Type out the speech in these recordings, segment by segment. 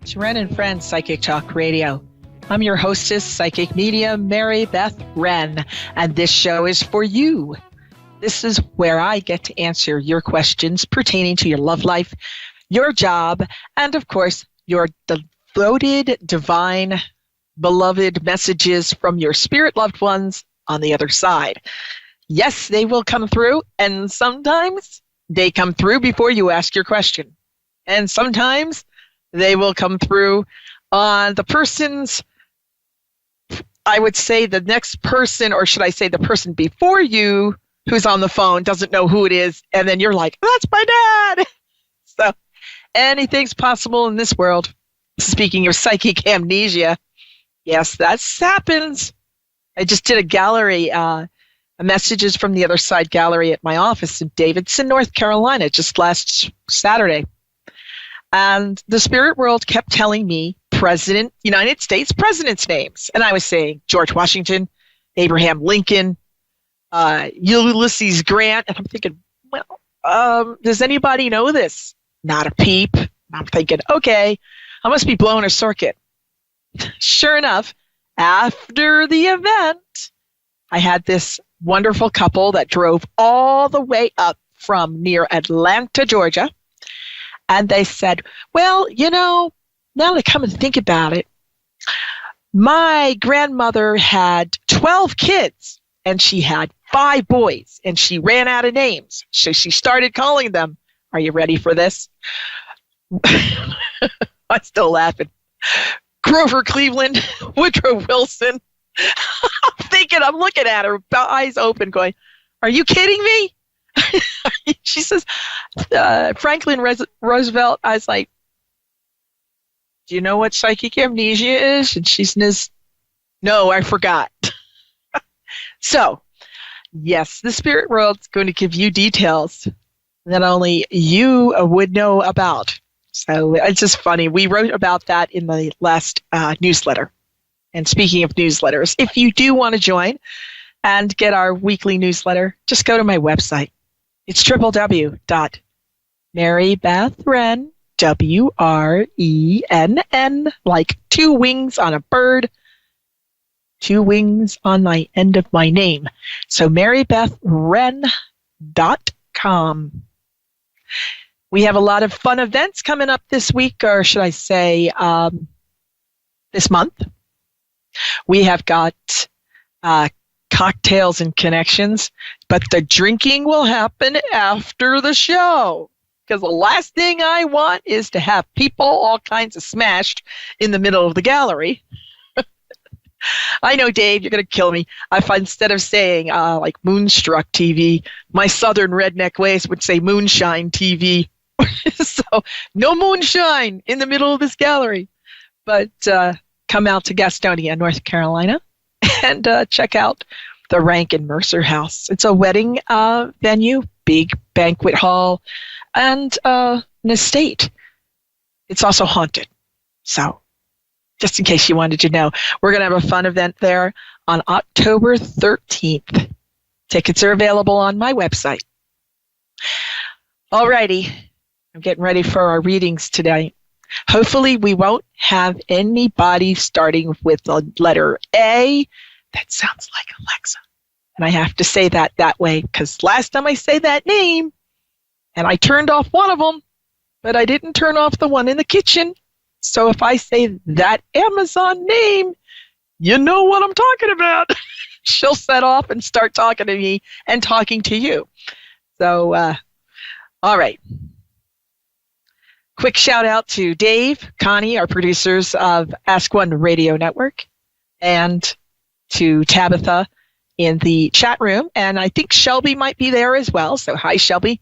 It's Wrenn and Friends Psychic Talk Radio. I'm your hostess, psychic medium, Mary Beth Wrenn, and this show is for you. This is where I get to answer your questions pertaining to your love life, your job, and of course, your devoted, divine, beloved messages from your spirit loved ones on the other side. Yes, they will come through, and sometimes they come through before you ask your question. And sometimes they will come through on the person's, I would say the next person, or should I say the person before you who's on the phone doesn't know who it is. And then you're like, that's my dad. So anything's possible in this world. Speaking of psychic amnesia, yes, that happens. I just did a gallery, a messages from the other side gallery at my office in Davidson, North Carolina, just last Saturday. And the spirit world kept telling me United States presidents' names. And I was saying George Washington, Abraham Lincoln, Ulysses Grant. And I'm thinking, well, does anybody know this? Not a peep. I'm thinking, okay, I must be blowing a circuit. Sure enough, after the event, I had this wonderful couple that drove all the way up from near Atlanta, Georgia. And they said, well, now that I come and think about it, my grandmother had 12 kids and she had 5 boys and she ran out of names. So she started calling them. Are you ready for this? I'm still laughing. Grover Cleveland, Woodrow Wilson. I'm looking at her, eyes open, going, are you kidding me? She says, Franklin Roosevelt. I was like, do you know what psychic amnesia is? And she says, no, I forgot. So, yes, the spirit world's going to give you details that only you would know about. So it's just funny. We wrote about that in the last newsletter. And speaking of newsletters, if you do want to join and get our weekly newsletter, just go to my website. It's www.marybethwrenn, WRENN, like 2 wings on a bird, 2 wings on the end of my name. So marybethwrenn.com. We have a lot of fun events coming up this week, or should I say this month. We have got cocktails and connections, but the drinking will happen after the show. Because the last thing I want is to have people all kinds of smashed in the middle of the gallery. I know, Dave, you're going to kill me. If instead of saying like Moonstruck TV, my southern redneck ways would say Moonshine TV. So no moonshine in the middle of this gallery. But come out to Gastonia, North Carolina, and check out the Rankin Mercer House. It's a wedding venue, big banquet hall, and an estate. It's also haunted. So just in case you wanted to know, we're going to have a fun event there on October 13th. Tickets are available on my website. Alrighty, I'm getting ready for our readings today. Hopefully we won't have anybody starting with the letter A. That sounds like Alexa. And I have to say that way because last time I say that name, and I turned off one of them, but I didn't turn off the one in the kitchen. So if I say that Amazon name, you know what I'm talking about. She'll set off and start talking to me and talking to you. So, all right. Quick shout out to Dave, Connie, our producers of Ask One Radio Network, and to Tabitha in the chat room. And I think Shelby might be there as well. So hi, Shelby.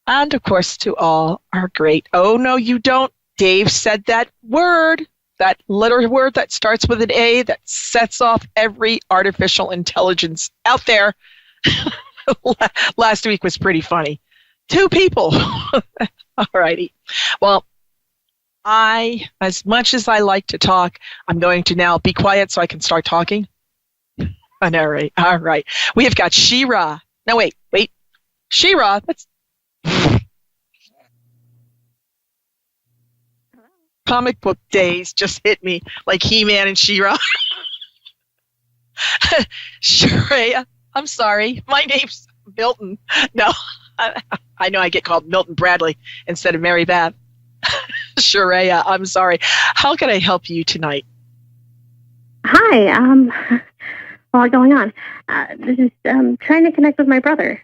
And of course, to all our great, oh no, you don't. Dave said that word, that letter word that starts with an A that sets off every artificial intelligence out there. Last week was pretty funny. 2 people. All righty. Well, as much as I like to talk, I'm going to now be quiet so I can start talking. I know, right? All right. We have got Shira. No, wait. Shira, comic book days just hit me like He-Man and She-Ra. Sharia, I'm sorry. My name's Milton. No, I know I get called Milton Bradley instead of Mary Beth. Sharia, I'm sorry. How can I help you tonight? Hi, a lot going on. This is trying to connect with my brother.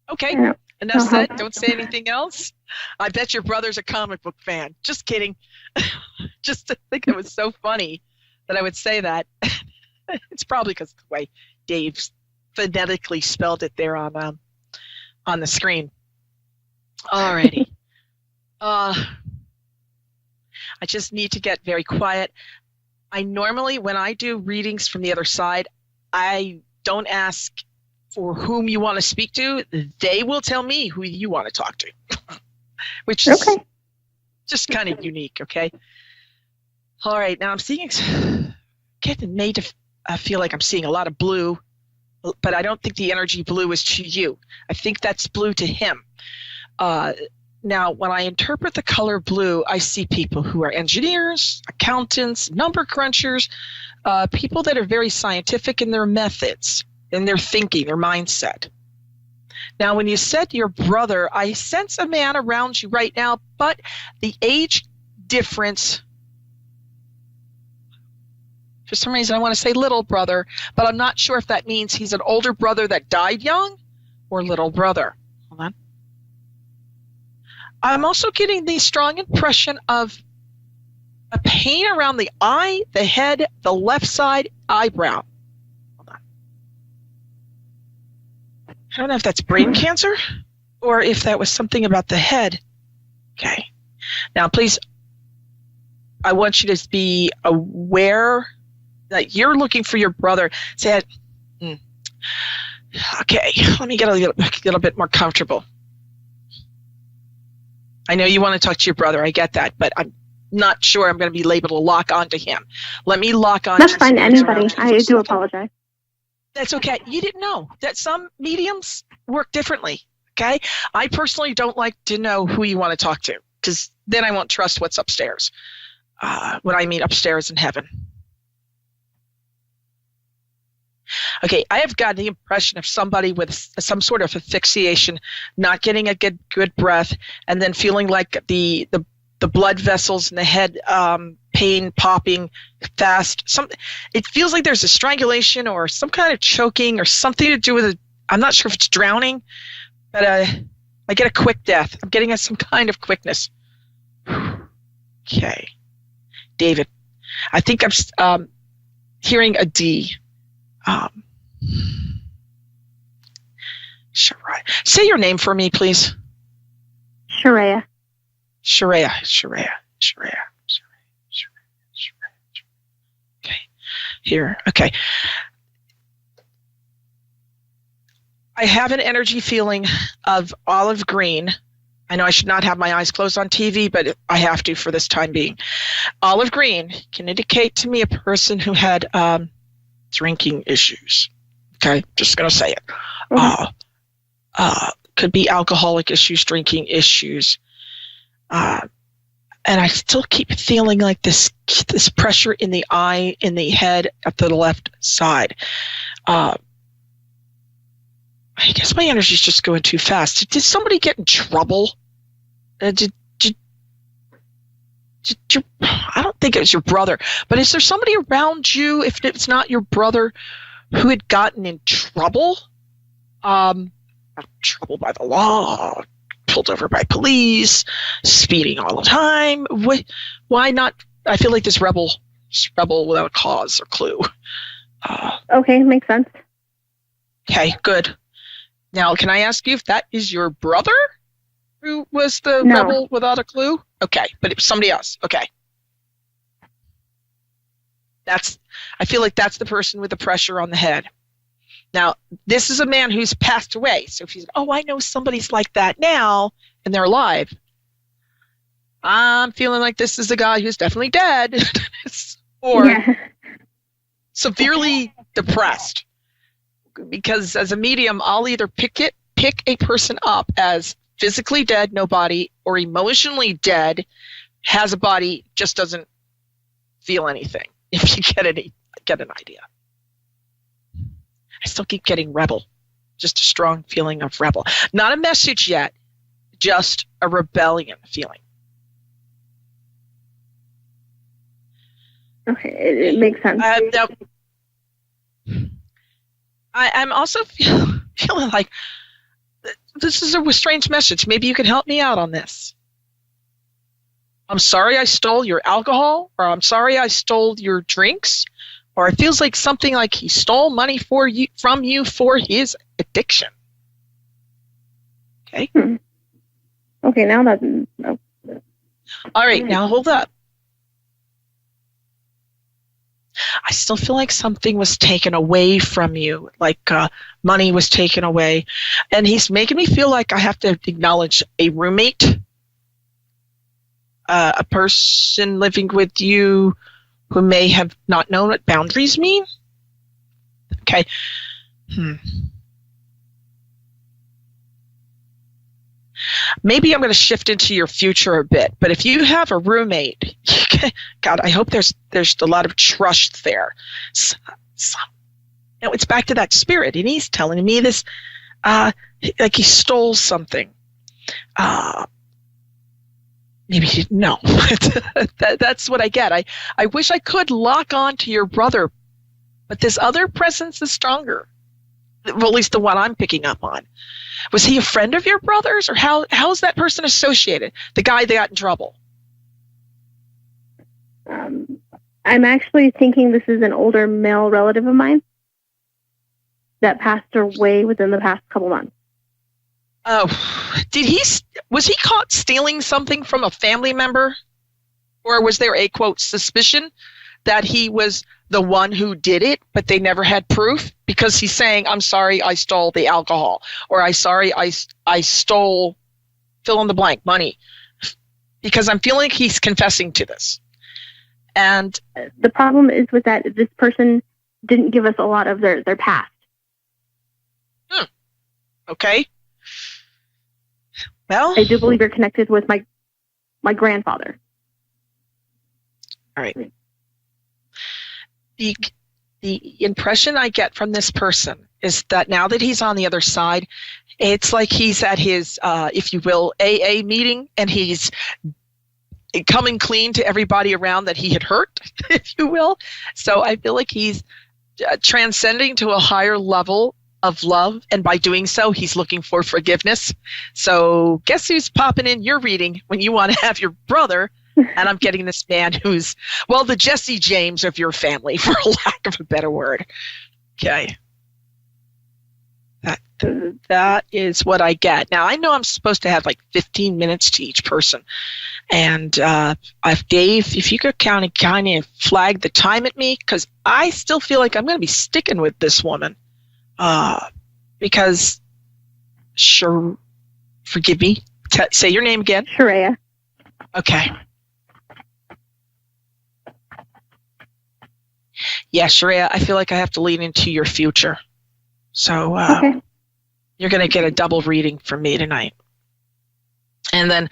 Okay, enough said. Don't say anything else. I bet your brother's a comic book fan. Just kidding. Just to think it was so funny that I would say that. It's probably because of the way Dave phonetically spelled it there on the screen. Alrighty. I just need to get very quiet. I normally, when I do readings from the other side, I don't ask for whom you want to speak to. They will tell me who you want to talk to, which is just kind of unique, okay? All right, now I'm getting made to feel like I'm seeing a lot of blue, but I don't think the energy blue is to you. I think that's blue to him. Now, when I interpret the color blue, I see people who are engineers, accountants, number crunchers, people that are very scientific in their methods, in their thinking, their mindset. Now, when you said your brother, I sense a man around you right now, but the age difference, for some reason I want to say little brother, but I'm not sure if that means he's an older brother that died young or little brother. Hold on. I'm also getting the strong impression of a pain around the eye, the head, the left side eyebrow. Hold on. I don't know if that's brain cancer or if that was something about the head. Okay. Now, please, I want you to be aware that you're looking for your brother. Say, okay, let me get a little bit more comfortable. I know you want to talk to your brother. I get that, but I'm not sure I'm going to be able to lock onto him. Let me lock on. That's fine. Anybody. I do apologize. That's okay. You didn't know that some mediums work differently, okay? I personally don't like to know who you want to talk to because then I won't trust what's upstairs. When I mean upstairs in heaven. Okay, I have got the impression of somebody with some sort of asphyxiation, not getting a good breath, and then feeling like the blood vessels in the head pain popping fast. It feels like there's a strangulation or some kind of choking or something to do with it. I'm not sure if it's drowning, but I get a quick death. I'm getting some kind of quickness. Okay, David, I think I'm hearing a D. Sharia. Say your name for me, please. Sharia. Sharia. Okay. Here. Okay. I have an energy feeling of olive green. I know I should not have my eyes closed on TV, but I have to for this time being. Olive green can indicate to me a person who had drinking issues. Okay, just going to say it. Could be alcoholic issues, drinking issues. And I still keep feeling like this pressure in the eye, in the head, up to the left side. I guess my energy's just going too fast. Did somebody get in trouble? I don't think it was your brother, but is there somebody around you, if it's not your brother, who had gotten in trouble? Trouble by the law, pulled over by police, speeding all the time. Why not? I feel like this rebel without a cause or clue. Okay, makes sense. Okay, good. Now, can I ask you if that is your brother who was the No. rebel without a clue? Okay, but it was somebody else. Okay. I feel like that's the person with the pressure on the head. Now, this is a man who's passed away. So if he's, I know somebody's like that now, and they're alive. I'm feeling like this is a guy who's definitely dead or severely depressed. Because as a medium, I'll either pick a person up as physically dead, no body, or emotionally dead, has a body, just doesn't feel anything. If you get an idea. I still keep getting rebel. Just a strong feeling of rebel. Not a message yet, just a rebellion feeling. Okay, it makes sense. Now, I'm also feeling like this is a strange message. Maybe you can help me out on this. I'm sorry I stole your alcohol, or I'm sorry I stole your drinks, or it feels like something like he stole money from you for his addiction. Okay? Okay, now that... Oh. All right, now hold up. I still feel like something was taken away from you, like money was taken away. And he's making me feel like I have to acknowledge a roommate, a person living with you who may have not known what boundaries mean. Okay. Maybe I'm going to shift into your future a bit, but if you have a roommate, God, I hope there's a lot of trust there. It's back to that spirit, and he's telling me this, like he stole something. Maybe he didn't know. That's what I get. I wish I could lock on to your brother, but this other presence is stronger. Well, at least the one I'm picking up on. Was he a friend of your brother's, or how is that person associated? The guy that got in trouble. I'm actually thinking this is an older male relative of mine that passed away within the past couple months. Oh, was he caught stealing something from a family member? Or was there a, quote, suspicion that he was the one who did it, but they never had proof? Because he's saying, I'm sorry, I stole the alcohol. Or I'm sorry, I stole fill in the blank money. Because I'm feeling he's confessing to this. And the problem is with that, this person didn't give us a lot of their past. Okay. Well, I do believe you're connected with my grandfather. All right. The impression I get from this person is that now that he's on the other side, it's like he's at his, if you will, AA meeting, and he's coming clean to everybody around that he had hurt, if you will. So I feel like he's transcending to a higher level of love, and by doing so, he's looking for forgiveness. So guess who's popping in your reading when you want to have your brother? And I'm getting this man who's, well, the Jesse James of your family, for lack of a better word. Okay. That is what I get. Now, I know I'm supposed to have like 15 minutes to each person. And Dave, if you could kind of flag the time at me, because I still feel like I'm going to be sticking with this woman. Because, sure, forgive me. Say your name again. Sharia. Okay. Yeah, Sharia, I feel like I have to lean into your future. So okay. You're going to get a double reading from me tonight. And then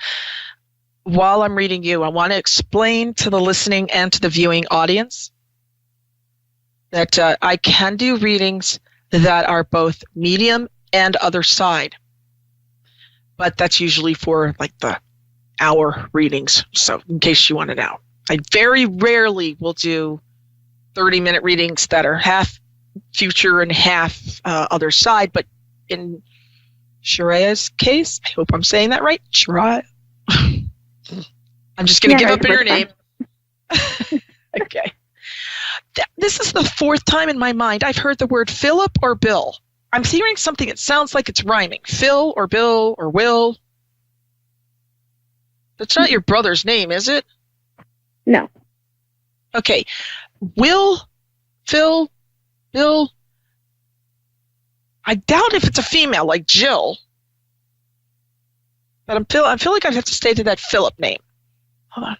while I'm reading you, I want to explain to the listening and to the viewing audience that I can do readings that are both medium and other side. But that's usually for like the hour readings. So in case you want to know, I very rarely will do 30-minute readings that are half future and half other side. But in Sharia's case, I hope I'm saying that right, Sharia. I'm just going to give up on your name. Okay. This is the fourth time in my mind I've heard the word Philip or Bill. I'm hearing something that sounds like it's rhyming. Phil or Bill or Will. That's not your brother's name, is it? No. Okay. Will, Phil, Bill. I doubt if it's a female like Jill. But I feel like I have to stay to that Philip name. Hold on.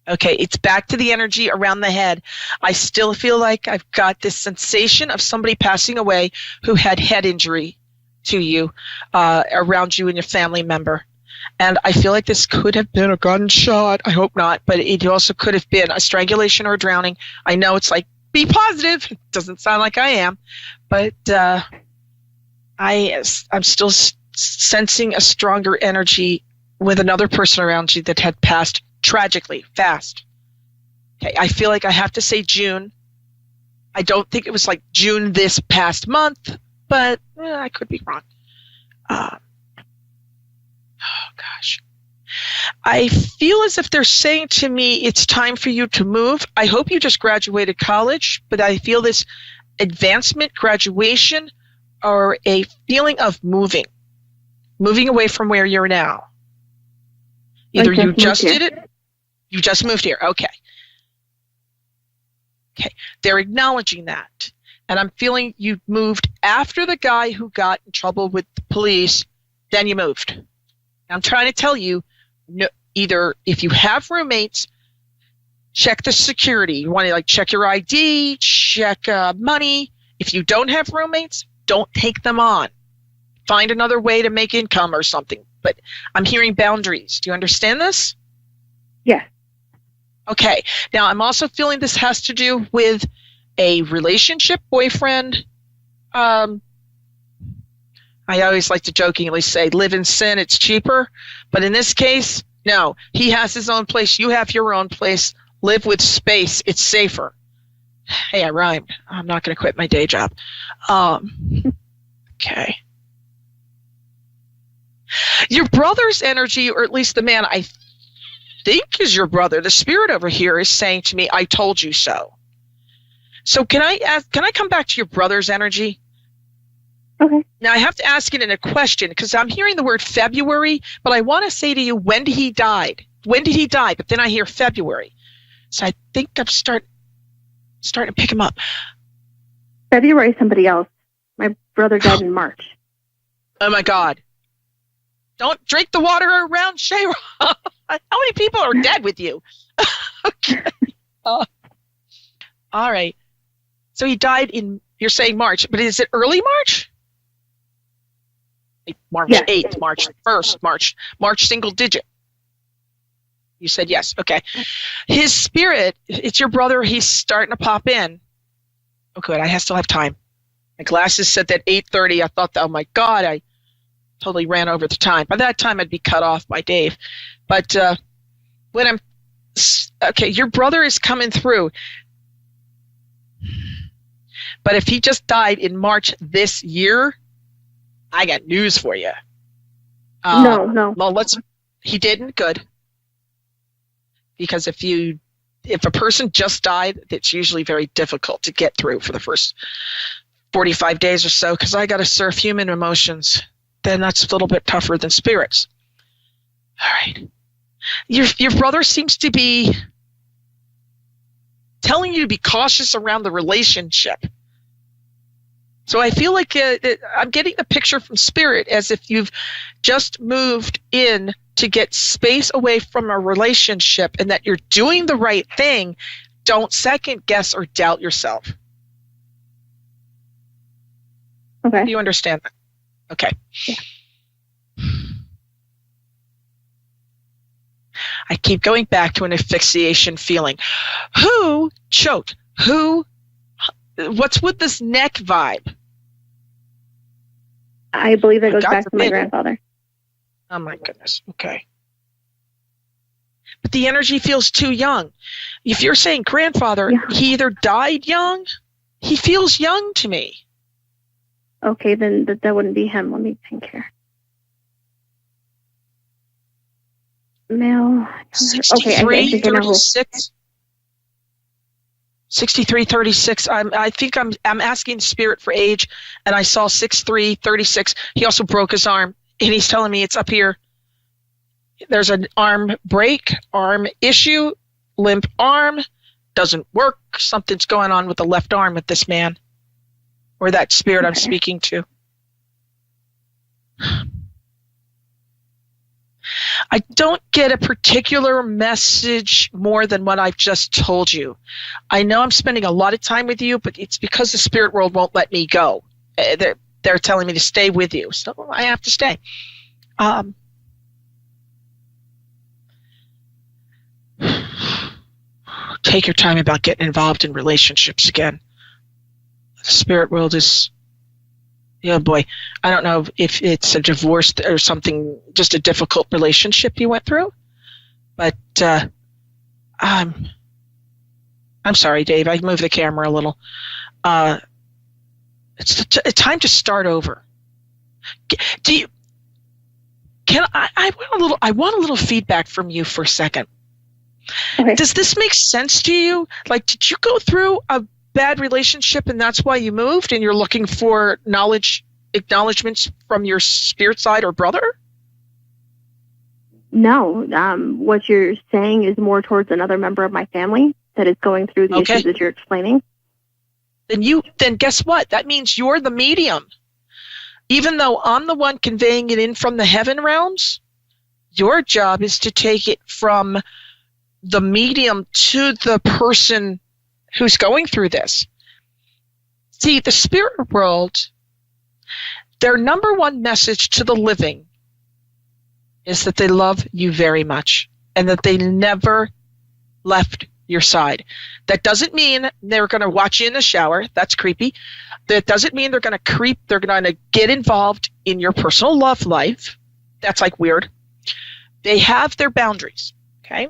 Okay, it's back to the energy around the head. I still feel like I've got this sensation of somebody passing away who had head injury to you, around you and your family member. And I feel like this could have been a gunshot. I hope not, but it also could have been a strangulation or a drowning. I know it's like, be positive. It doesn't sound like I am, but I'm still sensing a stronger energy with another person around you that had passed tragically fast. Okay, I feel like I have to say June. I don't think it was like June this past month, but I could be wrong. Oh, gosh. I feel as if they're saying to me, it's time for you to move. I hope you just graduated college, but I feel this advancement, graduation, or a feeling of moving away from where you're now. Either you just did it, you just moved here. Okay. They're acknowledging that. And I'm feeling you moved after the guy who got in trouble with the police, then you moved. I'm trying to tell you, no, either if you have roommates, check the security. You want to check your ID, check money. If you don't have roommates, don't take them on. Find another way to make income or something. But I'm hearing boundaries. Do you understand this? Yes. Okay. Now, I'm also feeling this has to do with a relationship, boyfriend. I always like to jokingly say, live in sin, it's cheaper. But in this case, no. He has his own place. You have your own place. Live with space. It's safer. Hey, I rhymed. I'm not going to quit my day job. Okay. Your brother's energy, or at least the man I think is your brother, the spirit over here is saying to me, I told you so. So can I come back to your brother's energy? Okay. Now I have to ask it in a question because I'm hearing the word February, but I want to say to you, when did he die? When did he die? But then I hear February. So I think I'm starting to pick him up. February, somebody else. My brother died in March. Oh my God. Don't drink the water around Shayra. How many people are dead with you? Okay. All right. So he died in, you're saying March, but is it early March? March 8th, March 1st, March single digit. You said yes. Okay. His spirit, it's your brother. He's starting to pop in. Oh, good. I still have time. My glasses said that 8:30. I thought, oh my God, I totally ran over the time. By that time, I'd be cut off by Dave. But your brother is coming through. But if he just died in March this year, I got news for you. No. Well, he didn't. Good. Because if a person just died, it's usually very difficult to get through for the first 45 days or so, because I got to surf human emotions. Then that's a little bit tougher than spirits. All right. Your brother seems to be telling you to be cautious around the relationship. So I feel like I'm getting the picture from spirit as if you've just moved in to get space away from a relationship and that you're doing the right thing. Don't second guess or doubt yourself. Okay. Do you understand that? Okay. Yeah. I keep going back to an asphyxiation feeling. Who choked? What's with this neck vibe? I believe that goes back to my grandfather. Oh my goodness. Okay. But the energy feels too young. If you're saying grandfather, he either died young, he feels young to me. Okay, then that wouldn't be him. Let me think here. Male. 63, 36. 63, 36. I think I'm asking spirit for age, and I saw 6'3", 36. He also broke his arm, and he's telling me it's up here. There's an arm break, arm issue, limp arm, doesn't work. Something's going on with the left arm with this man, or that spirit I'm speaking to. I don't get a particular message more than what I've just told you. I know I'm spending a lot of time with you, but it's because the spirit world won't let me go. they're telling me to stay with you. So I have to stay. Take your time about getting involved in relationships again. The spirit world is, yeah, boy, I don't know if it's a divorce or something, just a difficult relationship you went through. But I'm sorry, Dave. I moved the camera a little. It's time to start over. I want a little feedback from you for a second. Okay. Does this make sense to you? Like, did you go through a bad relationship and that's why you moved and you're looking for acknowledgments from your spirit side or brother? No. What you're saying is more towards another member of my family that is going through the issues that you're explaining. Then guess what? That means you're the medium. Even though I'm the one conveying it in from the heaven realms, your job is to take it from the medium to the person who's going through this. See, the spirit world, their number one message to the living is that they love you very much and that they never left your side. That doesn't mean they're going to watch you in the shower. That's creepy. That doesn't mean they're going to creep. They're going to get involved in your personal love life. That's like weird. They have their boundaries. Okay.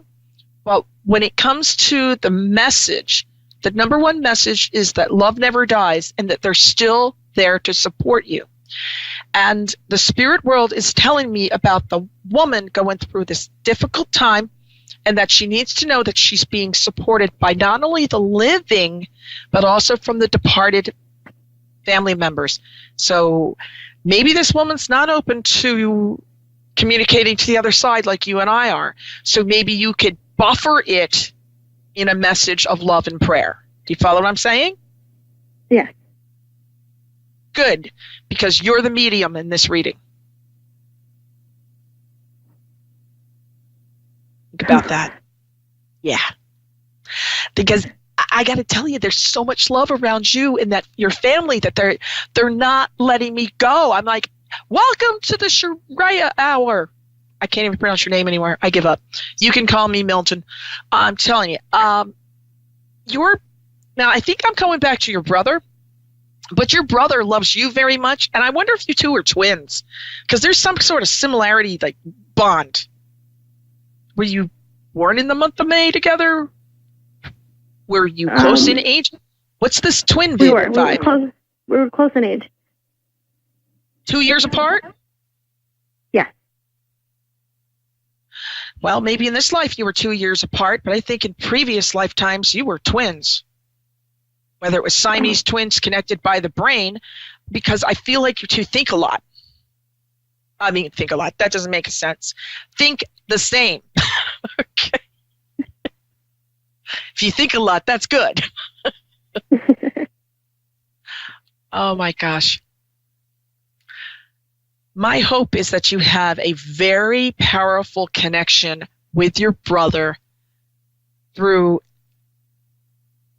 Well, when it comes to the message, the number one message is that love never dies and that they're still there to support you. And the spirit world is telling me about the woman going through this difficult time and that she needs to know that she's being supported by not only the living, but also from the departed family members. So maybe this woman's not open to communicating to the other side like you and I are. So maybe you could buffer it in a message of love and prayer. Do you follow what I'm saying? Yeah. Good, because you're the medium in this reading. Think about that. Yeah. Because I got to tell you, there's so much love around you and that your family that they're not letting me go. I'm like, welcome to the Sharia hour. I can't even pronounce your name anymore. I give up. You can call me Milton. I'm telling you. Now I think I'm going back to your brother, but your brother loves you very much, and I wonder if you two are twins, because there's some sort of similarity, like bond. Were you born in the month of May together? Were you close in age? What's this twin vibe? We were close in age. 2 years apart? Yeah. Well, maybe in this life you were 2 years apart, but I think in previous lifetimes you were twins. Whether it was Siamese twins connected by the brain, because I feel like you two think a lot. I mean, think a lot. That doesn't make sense. Think the same. Okay. If you think a lot, that's good. Oh my gosh. My hope is that you have a very powerful connection with your brother through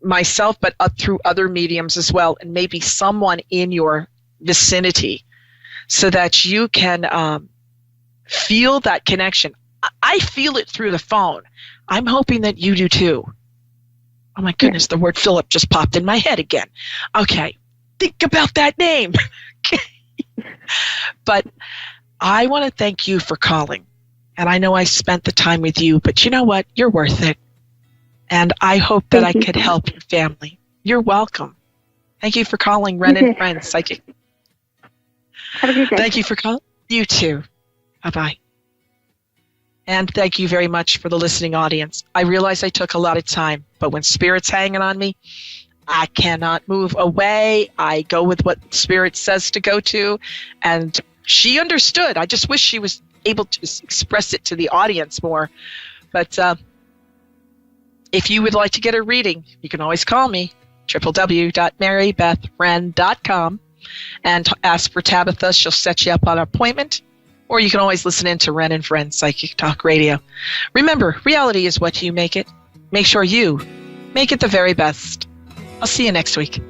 myself, but through other mediums as well, and maybe someone in your vicinity, so that you can feel that connection. I feel it through the phone. I'm hoping that you do too. Oh my goodness, the word Philip just popped in my head again. Okay, think about that name. But I want to thank you for calling. And I know I spent the time with you, but you know what? You're worth it. And I hope that I could help your family. You're welcome. Thank you for calling Wrenn and Friends Psychic. Have a good day. Thank you for calling. You too. Bye-bye. And thank you very much for the listening audience. I realize I took a lot of time, but when Spirit's hanging on me, I cannot move away. I go with what Spirit says to go to. And she understood. I just wish she was able to express it to the audience more. But if you would like to get a reading, you can always call me, www.marybethwrenn.com, and ask for Tabitha. She'll set you up on an appointment. Or you can always listen in to Wrenn and Friends Psychic Talk Radio. Remember, reality is what you make it. Make sure you make it the very best. I'll see you next week.